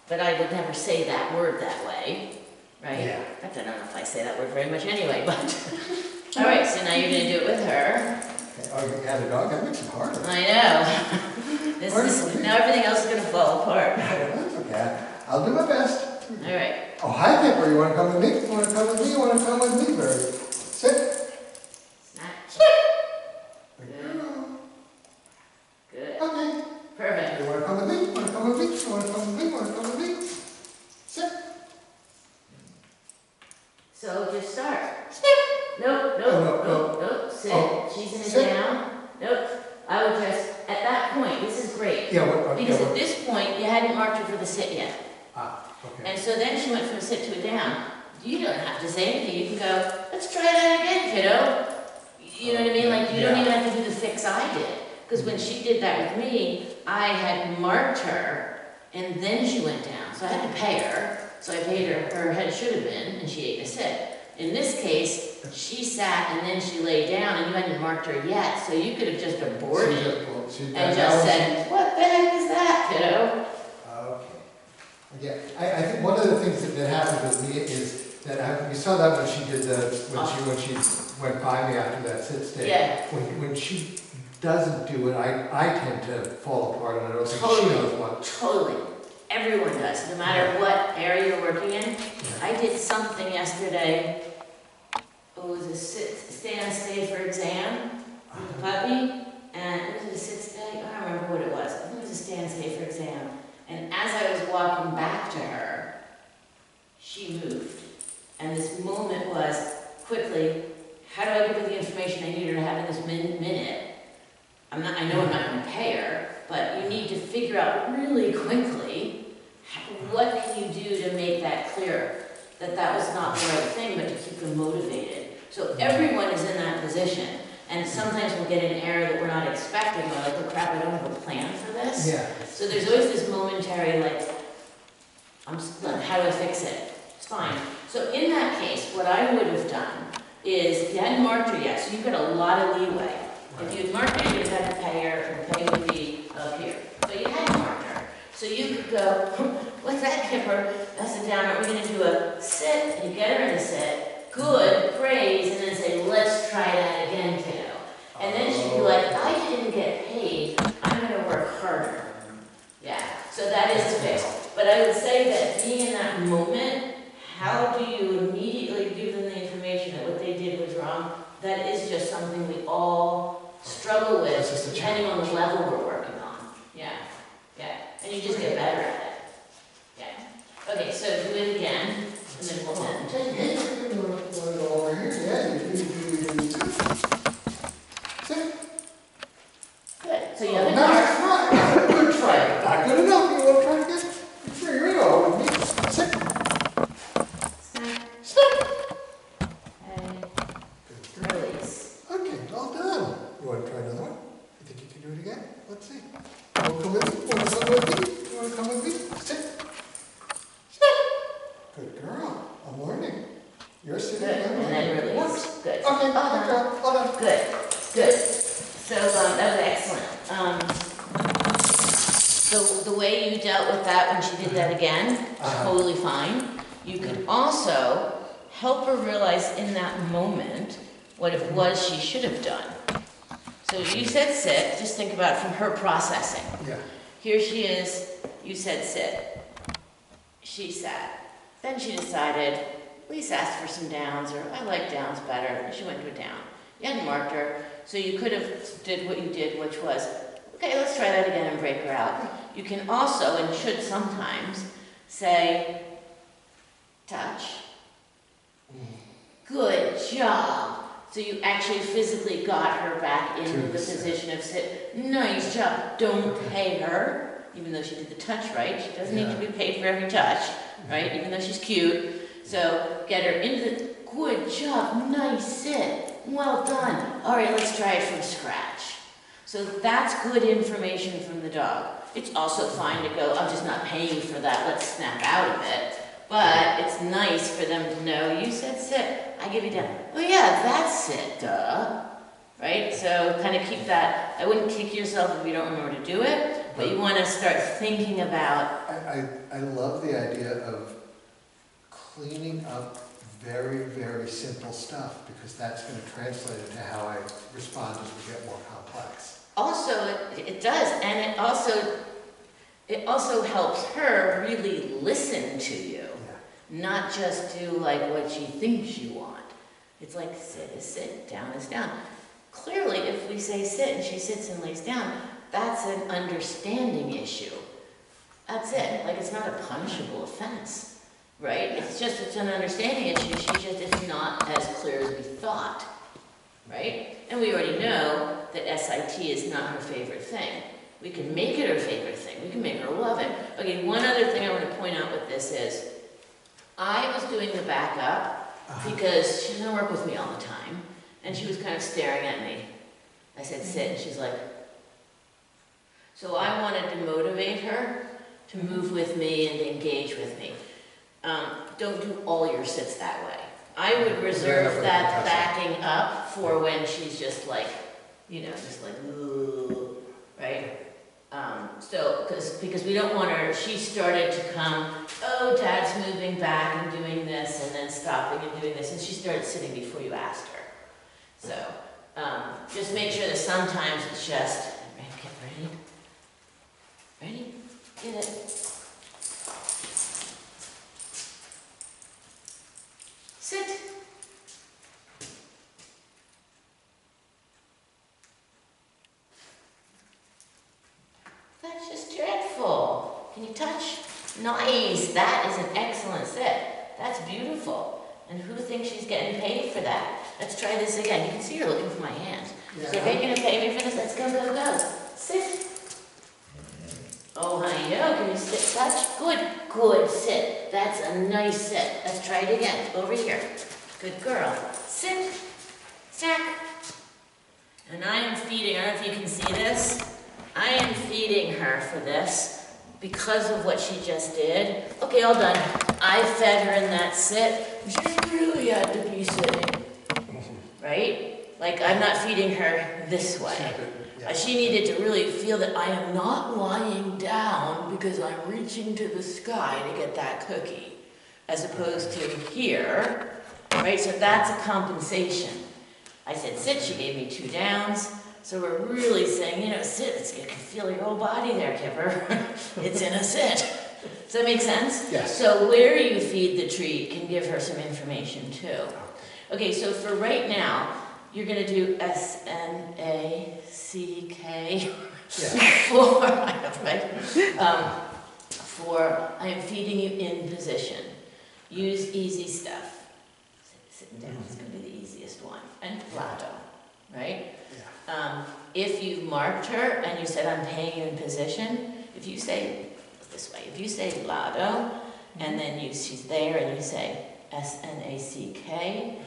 But I would never say that word that way, right? Yeah. I don't know if I say that word very much anyway, but. All right, so now you're gonna do it with her. okay, oh, you had a dog, that makes it harder. I know. Now everything else is gonna fall apart. That's okay, I'll do my best. All right. Oh, hi, Pipper, you wanna come with me? You wanna come with me? You wanna come with me, Bird? Sit. Snack. Good. Okay. Perfect. You wanna come with me? You wanna come with me? You wanna come with me? You wanna come with me? Sit. So just start. Oh, Nope. Sit. Oh, She's in sit. it down. Nope. I would just, at that point, this is great. Yeah, what, Because at this point, you hadn't marked her for the sit yet. okay. And so then she went from a sit to a down. You don't have to say anything. You can go, let's try that again, kiddo. You know what I mean? Like, you don't Yeah. even have to do the fix I did. Because when she did that with me, I had marked her, and then she went down. So I had to pay her. So I paid her head should have been, and she ate a sit. In this case, she sat and then she lay down, and you hadn't marked her yet. So you could have just aborted and just said, what the heck is that, kiddo? Okay. Yeah, I think one of the things that happened with me is you saw that when she did when she went by me after that sit stay. Yeah. When she doesn't do it, I tend to fall apart, and I don't think Totally. she knows what. Totally. Everyone does, no matter what area you're working in. I did something yesterday. It was a stay for exam with the puppy, and it was a sit stay. I don't remember what it was. I think it was a stay for exam. And as I was walking back to her, she moved. And this moment was, quickly, how do I give her the information I need her to have in this minute? I know I'm not going to pay her, but you need to figure out really quickly, what can you do to make that clear? That was not the right thing, but to keep them motivated. So everyone is in that position. And sometimes we'll get an error that we're not expecting. We're like, oh crap, I don't have a plan for this. Yeah. So there's always this momentary, like, how do I fix it? It's fine. So in that case, what I would have done is, you hadn't marked her yet, so you've got a lot of leeway. If you'd marked her, you'd have had to pay her, and the pay would be up here. But you hadn't marked her. So you could go, what's that, Kipper? I sit down, are we going to do a sit? And you get her in a sit. Good, praise, and then say, let's try that again, kiddo. And then she'd be like, I didn't get paid, I'm going to work harder. Yeah, so that is the fix. But I would say that being in that moment, how do you immediately give them the information that what they did was wrong? That is just something we all struggle with, depending on the level we're working on. Yeah, yeah, and you just get better at it. Yeah. Okay, so do it again, and then we'll end. Over here, yeah, you Good. So you have a nice mark. try. Good try. Not good enough. You want to try again? Sure, here we go. Sit. Stop. And release. Okay, all done. You want to try another one? You think you can do it again? Let's see. You want to come with me? Want to come with me? You want to come with me? Sit. Sit. Good girl. I'm learning. You're sitting Good. there. And then release. Good. Okay, All good done. girl. All done. Good. Good. So that was excellent. So the way you dealt with that when she did that again, totally fine. You could also help her realize in that moment what it was she should have done. So you said sit, just think about it from her processing. Yeah. Here she is, you said sit. She sat. Then she decided, Lisa asked for some downs, or I like downs better, and she went to a down. You hadn't marked her, so you could have did what you did, which was, okay, let's try that again and break her out. You can also, and should sometimes, say, touch. Good job. So you actually physically got her back into the position of sit. Nice job. Don't pay her, even though she did the touch right. She doesn't need to be paid for every touch, right? Even though she's cute. So get her into the, good job, nice sit. Well done. All right, let's try it from scratch. So that's good information from the dog. It's also fine to go, I'm just not paying for that, let's snap out of it. But it's nice for them to know, you said sit, I give you down. Oh yeah, that's it, duh. Right? So kind of keep that, I wouldn't kick yourself if you don't remember to do it, but you want to start thinking about. I love the idea of cleaning up very, very simple stuff, because that's going to translate into how I respond as we get more complex. Also, it does, and it also helps her really listen to you, not just do like what she thinks you want. It's like sit is sit, down is down. Clearly, if we say sit and she sits and lays down, that's an understanding issue. That's it. Like, it's not a punishable offense, right? It's an understanding issue. She just is not as clear as we thought, right? And we already know that SIT is not her favorite thing. We can make it her favorite thing. We can make her love it. Okay, one other thing I want to point out with this is, I was doing the backup because she's going to work with me all the time, and she was kind of staring at me. I said, sit, and she's like, so I wanted to motivate her to move with me and engage with me. Don't do all your sits that way. I would reserve that backing up for when she's just like, you know, just like, ooh, right? because we don't want her, she started to come, oh, Dad's moving back and doing this, and then stopping and doing this, and she started sitting before you asked her. So, just make sure that sometimes it's just, get ready, ready, get it. Sit. That's just dreadful. Can you touch? Nice. That is an excellent sit. That's beautiful. And who thinks she's getting paid for that? Let's try this again. You can see you're looking for my hands. Yeah. So if you're going to pay me for this, let's go, go, go. Sit. Oh, honey, no. Can you sit, touch? Good. Good. Sit. That's a nice sit. Let's try it again. Over here. Good girl. Sit. Snack. And I am feeding, I don't know if you can see this. I am feeding her for this because of what she just did. Okay, all done. I fed her in that sit. She really had to be sitting. Right? Like, I'm not feeding her this way. She needed to really feel that I am not lying down because I'm reaching to the sky to get that cookie, as opposed to here, right? So that's a compensation. I said sit, she gave me 2 downs. So we're really saying, you know, sit, you can feel your whole body there, Kipper. It's in a sit. Does that make sense? Yes. So where you feed the treat can give her some information too. Okay, so for right now, you're going to do S-N-A-C-K. For, I am feeding you in position. Use easy stuff. Sitting down is going to be the easiest one. And Lado, right? If you've marked her and you said, I'm paying you in position, if you say, this way, if you say Lado, and then she's there and you say S-N-A-C-K,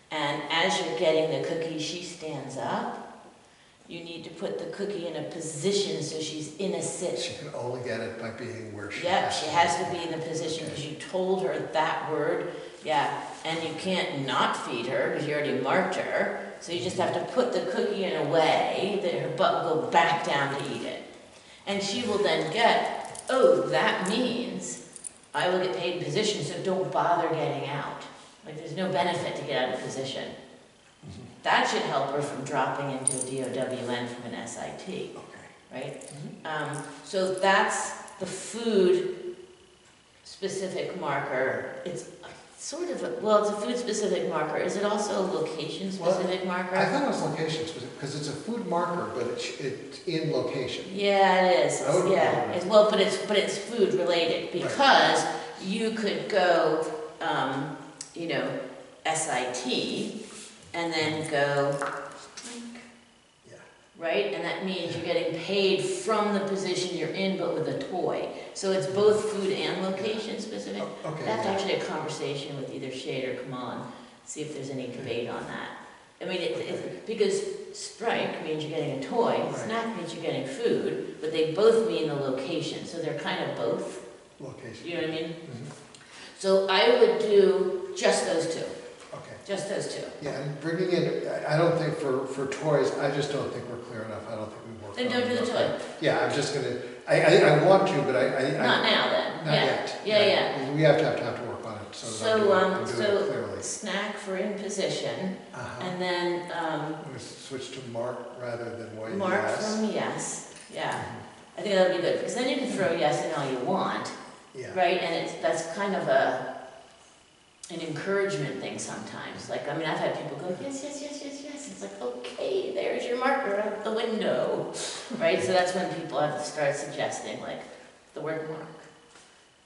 and as you're getting the cookie, she stands up, you need to put the cookie in a position so she's in a sit. She can only get it by being where she Yep, she has to be in the position because you told her that word. Yeah, and you can't not feed her because you already marked her. So you just have to put the cookie in a way that her butt will go back down to eat it. And she will then get, oh, that means I will get paid in position, so don't bother getting out. Like there's no benefit to get out of position. That should help her from dropping into a DOWN from an SIT, right? So that's the food-specific marker. It's sort of it's a food-specific marker. Is it also a location-specific marker? I thought it was location-specific, because it's a food marker, but it's in location. Yeah, it is. But it's food-related, because you could go, SIT, and then go, right? And that means you're getting paid from the position you're in, but with a toy. So it's both food and location specific. That's actually a conversation with either Shade or Kamal, see if there's any debate on that. I mean, because strike means you're getting a toy, snack means you're getting food, but they both mean the location. So they're kind of both. Location. You know what I mean? So I would do just those 2. Just those 2. Yeah, and bringing in, I don't think for toys, I just don't think we're clear enough. I don't think we work. Then don't do the toy. Yeah, I'm just gonna, I want to, but Not now then. Not yet. Yeah. We have to work on it so that I'm doing it clearly. Snack for in position, and then, I'm gonna switch to mark rather than white. mark from yes, yeah. I think that would be good, because then you can throw yes in all you want, right? And that's kind of an encouragement thing sometimes. Like, I mean, I've had people go, yes. It's like, okay, there's your marker out the window, right? So that's when people have to start suggesting, like, the word mark,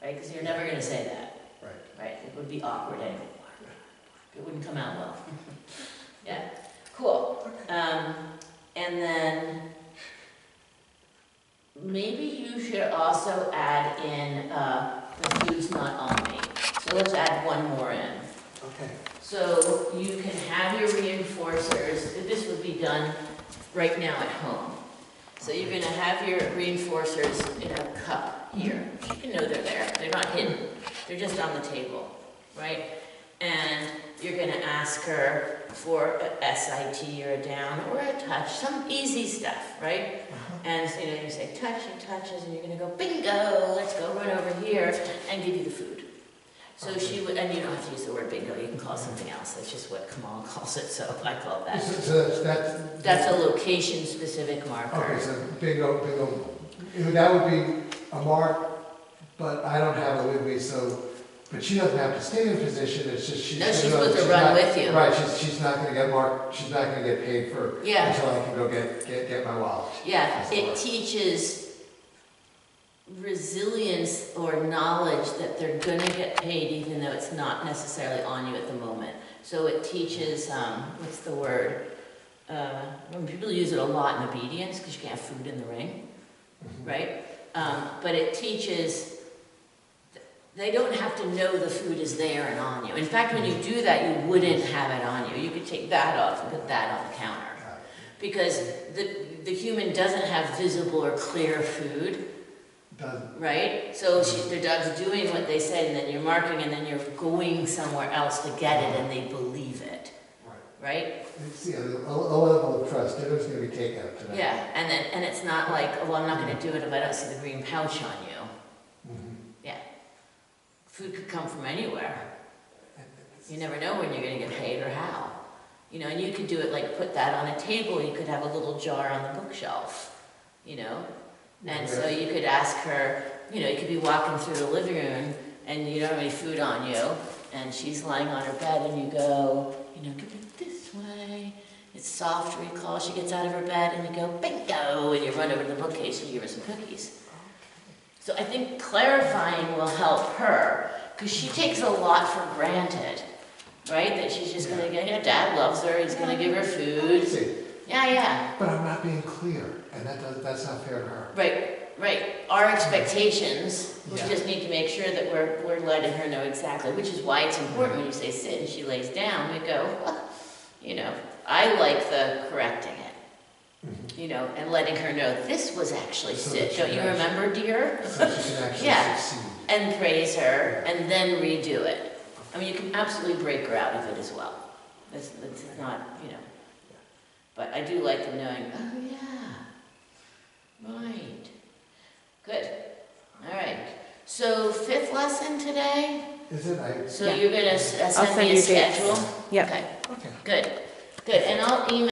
right? Because you're never going to say that, right? It would be awkward anyway. It wouldn't come out well. Yeah, cool. And then maybe you should also add in the food's not on me. So let's add one more in. So you can have your reinforcers. This would be done right now at home. So you're going to have your reinforcers in a cup here. You can know they're there. They're not hidden. They're just on the table, right? And you're going to ask her, for a SIT or a down or a touch, some easy stuff, right? And so, you say touch and touches, and you're gonna go, bingo, let's go run over here and give you the food. So she would, and you don't have to use the word bingo, you can call it something else, that's just what Kamal calls it, so I call it that. So That's a location-specific marker. Okay, so bingo, that would be a mark, but I don't have it with me, so, but she doesn't have to stay in position, it's just she's. No, she's supposed to run with you. Right, she's not gonna get marked, she's not gonna get paid for, Yeah. until I can go get my wallet. Yeah, That's it all. teaches resilience or knowledge that they're gonna get paid even though it's not necessarily on you at the moment. So it teaches, what's the word? People use it a lot in obedience because you can't have food in the ring, right? But it teaches, they don't have to know the food is there and on you. In fact, when you do that, you wouldn't have it on you. You could take that off and put that on the counter. Because the human doesn't have visible or clear food. Right? So the dog's doing what they said, and then you're marking, and then you're going somewhere else to get it, and they believe it. Right? It's, a level of trust, dinner's gonna be takeout tonight. Yeah, and it's not like, well, I'm not gonna do it if I don't see the green pouch on you. Yeah. Food could come from anywhere. You never know when you're gonna get paid or how. And you could do it like put that on a table, you could have a little jar on the bookshelf, And so you could ask her, you could be walking through the living room and you don't have any food on you, and she's lying on her bed and you go, give it this way. It's soft recall. She gets out of her bed and you go, bingo, and you run over to the bookcase and you give her some cookies. So I think clarifying will help her, because she takes a lot for granted, right? That she's just going to get, Dad loves her, he's going to give her food. Yeah. But I'm not being clear, and that's not fair to her. Right. Our expectations, we just need to make sure that we're letting her know exactly, which is why it's important when you say sit and she lays down, we go, I like the correcting it, and letting her know this was actually sit. Don't you remember, dear? So she can actually succeed. And praise her, and then redo it. I mean, you can absolutely break her out of it as well. It's not, But I do like them knowing, oh yeah, right. Good. All right. So 5th lesson today? Is it? So you're going to I'll send me a you dates. schedule? Yep. Okay. Okay. Good. And I'll email